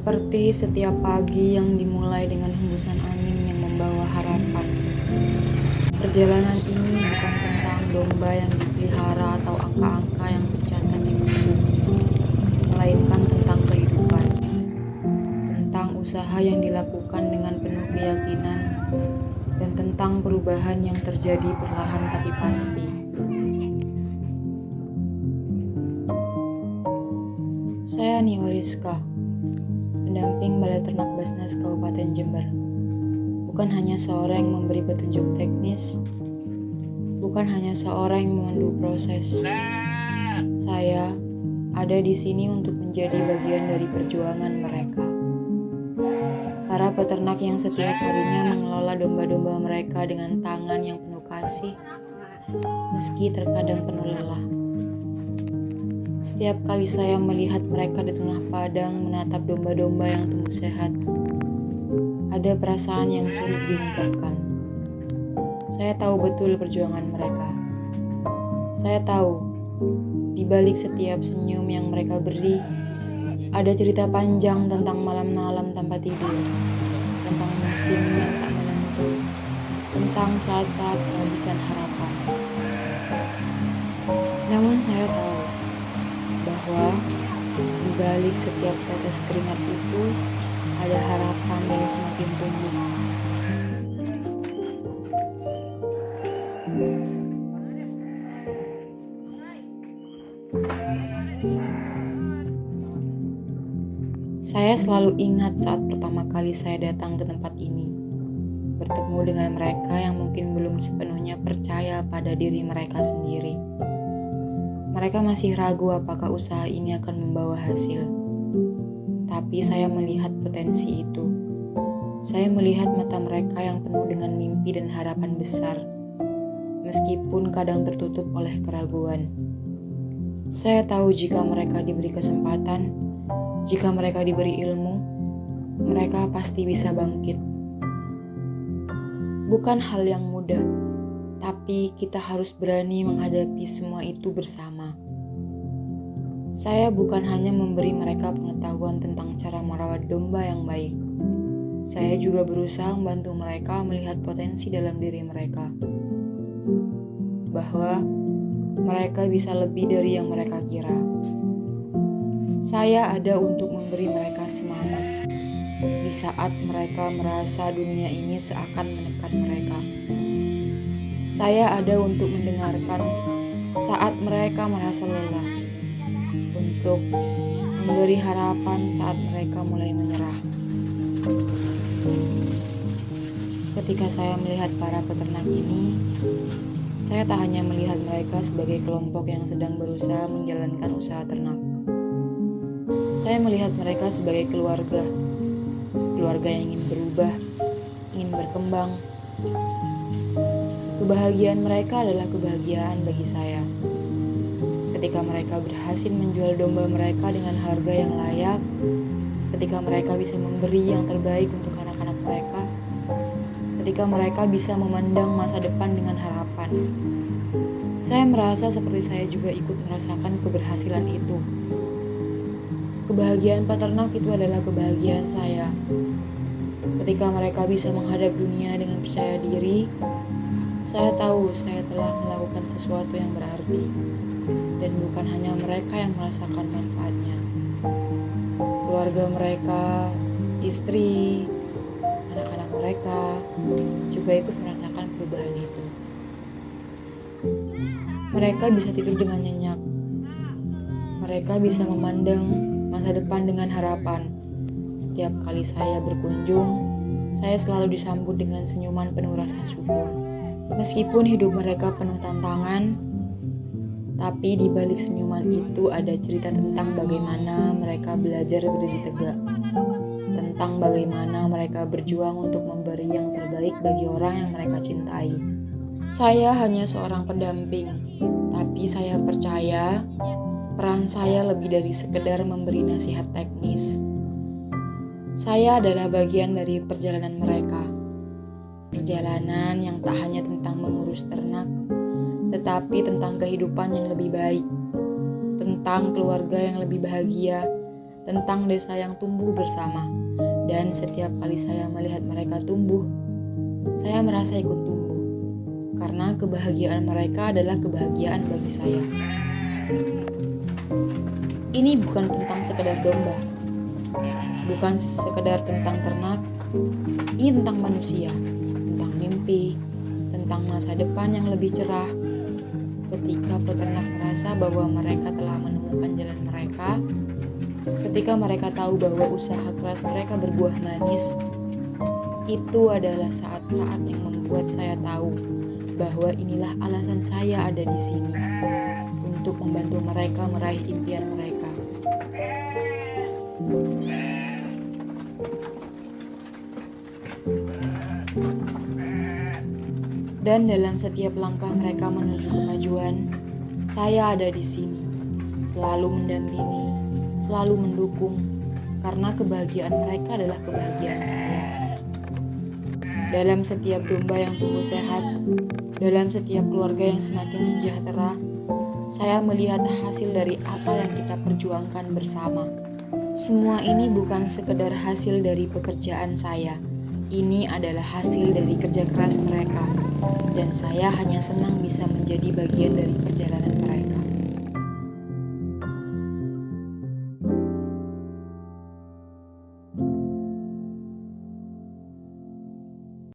Seperti setiap pagi yang dimulai dengan hembusan angin yang membawa harapan. Perjalanan ini bukan tentang domba yang dipelihara atau angka-angka yang tercatat di buku, melainkan tentang kehidupan, tentang usaha yang dilakukan dengan penuh keyakinan, dan tentang perubahan yang terjadi perlahan tapi pasti. Saya Nio Rizka, pendamping Balai Ternak Basnas Kabupaten Jember. Bukan hanya seorang yang memberi petunjuk teknis, bukan hanya seorang yang memandu proses. Saya ada di sini untuk menjadi bagian dari perjuangan mereka. Para peternak yang setiap harinya mengelola domba-domba mereka dengan tangan yang penuh kasih, meski terkadang penuh lelah. Setiap kali saya melihat mereka di tengah padang menatap domba-domba yang tumbuh sehat, ada perasaan yang sulit diungkapkan. Saya tahu betul perjuangan mereka. Saya tahu, di balik setiap senyum yang mereka beri, ada cerita panjang tentang malam-malam tanpa tidur, tentang musim yang tak menentu, tentang saat-saat kehabisan harapan. Namun saya tahu bahwa di balik setiap tetes keringat itu ada harapan yang semakin tumbuh. Saya selalu ingat saat pertama kali saya datang ke tempat ini, bertemu dengan mereka yang mungkin belum sepenuhnya percaya pada diri mereka sendiri. Mereka masih ragu apakah usaha ini akan membawa hasil. Tapi saya melihat potensi itu. Saya melihat mata mereka yang penuh dengan mimpi dan harapan besar, meskipun kadang tertutup oleh keraguan. Saya tahu jika mereka diberi kesempatan, jika mereka diberi ilmu, mereka pasti bisa bangkit. Bukan hal yang mudah, tapi kita harus berani menghadapi semua itu bersama. Saya bukan hanya memberi mereka pengetahuan tentang cara merawat domba yang baik. Saya juga berusaha membantu mereka melihat potensi dalam diri mereka. Bahwa mereka bisa lebih dari yang mereka kira. Saya ada untuk memberi mereka semangat di saat mereka merasa dunia ini seakan menekan mereka. Saya ada untuk mendengarkan saat mereka merasa lelah, untuk memberi harapan saat mereka mulai menyerah. Ketika saya melihat para peternak ini, saya tak hanya melihat mereka sebagai kelompok yang sedang berusaha menjalankan usaha ternak. Saya melihat mereka sebagai keluarga yang ingin berubah, ingin berkembang. Kebahagiaan mereka adalah kebahagiaan bagi saya. Ketika mereka berhasil menjual domba mereka dengan harga yang layak, ketika mereka bisa memberi yang terbaik untuk anak-anak mereka, ketika mereka bisa memandang masa depan dengan harapan. Saya merasa seperti saya juga ikut merasakan keberhasilan itu. Kebahagiaan peternak itu adalah kebahagiaan saya. Ketika mereka bisa menghadap dunia dengan percaya diri, saya tahu saya telah melakukan sesuatu yang berarti. Dan bukan hanya mereka yang merasakan manfaatnya. Keluarga mereka, istri, anak-anak mereka juga ikut merasakan perubahan itu. Mereka bisa tidur dengan nyenyak. Mereka bisa memandang masa depan dengan harapan. Setiap kali saya berkunjung, saya selalu disambut dengan senyuman penuh rasa syukur. Meskipun hidup mereka penuh tantangan, tapi di balik senyuman itu ada cerita tentang bagaimana mereka belajar berdiri tegak, tentang bagaimana mereka berjuang untuk memberi yang terbaik bagi orang yang mereka cintai. Saya hanya seorang pendamping, tapi saya percaya peran saya lebih dari sekedar memberi nasihat teknis. Saya adalah bagian dari perjalanan mereka. Perjalanan yang tak hanya tentang mengurus ternak, tetapi tentang kehidupan yang lebih baik, tentang keluarga yang lebih bahagia, tentang desa yang tumbuh bersama. Dan setiap kali saya melihat mereka tumbuh, saya merasa ikut tumbuh. Karena kebahagiaan mereka adalah kebahagiaan bagi saya. Ini bukan tentang sekedar domba, bukan sekedar tentang ternak. Ini tentang manusia, tentang mimpi, tentang masa depan yang lebih cerah. Ketika peternak merasa bahwa mereka telah menemukan jalan mereka, ketika mereka tahu bahwa usaha keras mereka berbuah manis, itu adalah saat-saat yang membuat saya tahu bahwa inilah alasan saya ada di sini, untuk membantu mereka meraih impian mereka. Dan dalam setiap langkah mereka menuju kemajuan, saya ada di sini, selalu mendampingi, selalu mendukung, karena kebahagiaan mereka adalah kebahagiaan saya. Dalam setiap domba yang tumbuh sehat, dalam setiap keluarga yang semakin sejahtera, saya melihat hasil dari apa yang kita perjuangkan bersama. Semua ini bukan sekedar hasil dari pekerjaan saya. Ini adalah hasil dari kerja keras mereka, dan saya hanya senang bisa menjadi bagian dari perjalanan mereka.